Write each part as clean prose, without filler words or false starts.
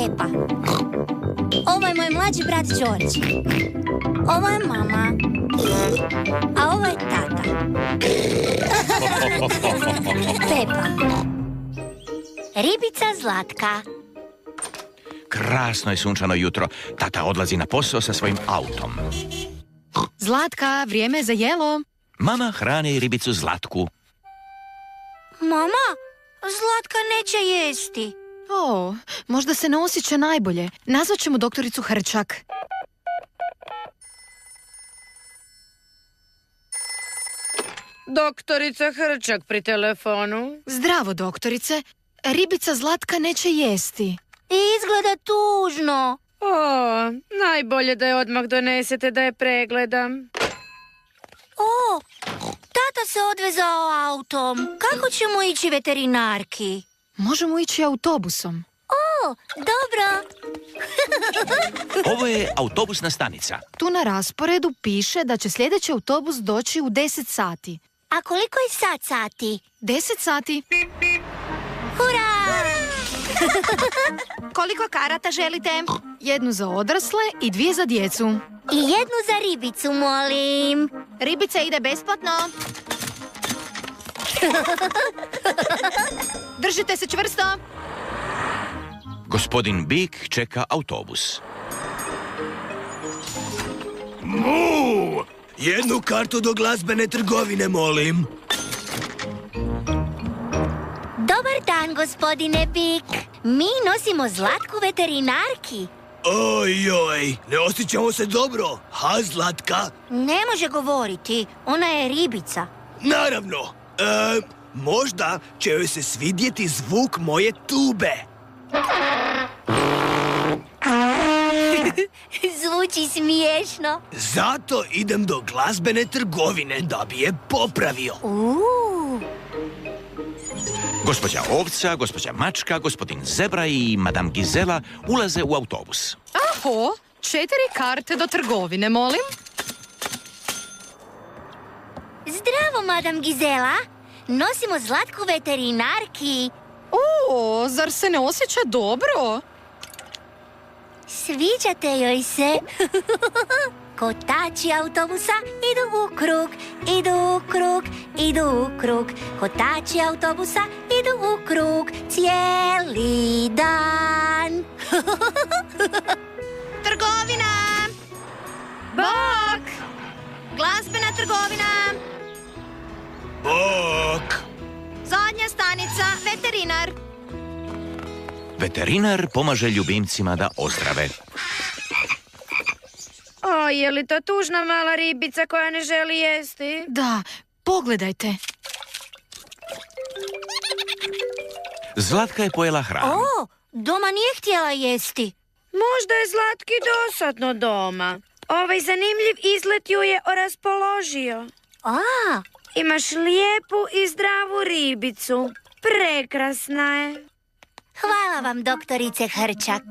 Pepa. Ovo je moj mlađi brat George. Ovo je mama. A ovo je tata. Pepa. Ribica Zlatka. Krasno je sunčano jutro. Tata odlazi na posao sa svojim autom. Zlatka, vrijeme je za jelo. Mama hrani ribicu Zlatku. Mama, Zlatka neće jesti. O, možda se ne osjeća najbolje. Nazvat ćemo doktoricu Hrčak. Doktorica Hrčak pri telefonu. Zdravo, doktorice. Ribica Zlatka neće jesti. Izgleda tužno. O, najbolje da je odmah donesete da je pregledam. O, tata se odvezao autom. Kako ćemo ići veterinarki? Možemo ići autobusom. O, dobro. Ovo je autobusna stanica. Tu na rasporedu piše da će sljedeći autobus doći u 10 sati. A koliko je sad sati? 10 sati. Hurra! Koliko karata želite? 1 za odrasle i 2 za djecu. I 1 za ribicu, molim. Ribica ide besplatno. Držite se čvrsto. Gospodin Bik čeka autobus. Mu! 1 kartu do glazbene trgovine, molim. Dobar dan, gospodine Bik. Mi nosimo Zlatku veterinarki. Ojoj, ne osjećamo se dobro. Ha, Zlatka? Ne može govoriti. Ona je ribica. Naravno. Možda će joj se svidjeti zvuk moje tube. Zvuči smiješno. Zato idem do glazbene trgovine da bi je popravio. Gospođa Ovca, gospođa Mačka, gospodin Zebra i madam Gizela ulaze u autobus. Aho, 4 karte do trgovine, molim. Zdravo, madam Gizela. Nosimo Zlatku veterinarki. O, zar se ne osjeća dobro? Sviđate joj se. Kotači autobusa idu u krug, idu u krug, idu u krug. Kotači autobusa idu u krug cijeli dan. Trgovina! Bok! Glazbena trgovina! Bok! Zadnja stanica, veterinar. Veterinar pomaže ljubimcima da ozdrave. O, je li to tužna mala ribica koja ne želi jesti? Da, pogledajte. Zlatka je pojela hranu. O, doma nije htjela jesti. Možda je Zlatki dosadno doma. Ovaj zanimljiv izlet ju je oraspoložio. A, Imaš lijepu i zdravu ribicu. Prekrasna je. hvala vam, doktorice Hrčak.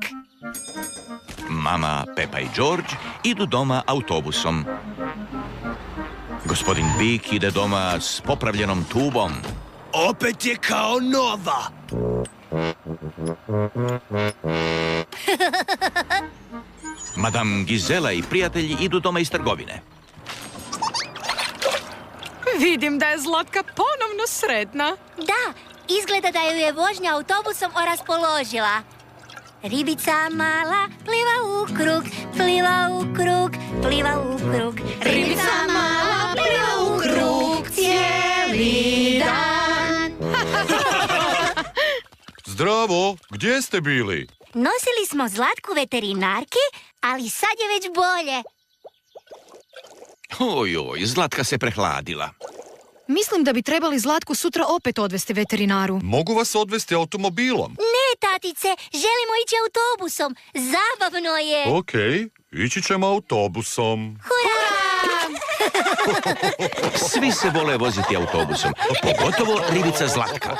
Mama, Pepa i George idu doma autobusom. Gospodin Bik ide doma s popravljenom tubom. Opet je kao nova. Madam Gizela i prijatelji idu doma iz trgovine. Vidim da je Zlatka ponovno sretna. Da, izgleda da ju je vožnja autobusom oraspoložila. Ribica mala pliva u krug, pliva u krug, pliva u krug. Ribica mala pliva u krug cijeli dan. Zdravo, gdje ste bili? Nosili smo Zlatku veterinarki, ali sad je već bolje. Ojoj, Zlatka se prehladila. Mislim da bi trebali Zlatku sutra opet odvesti veterinaru. Mogu vas odvesti automobilom. Ne, tatice, želimo ići autobusom. Zabavno je. Okej, ići ćemo autobusom. Svi se vole voziti autobusom, pogotovo ribica Zlatka.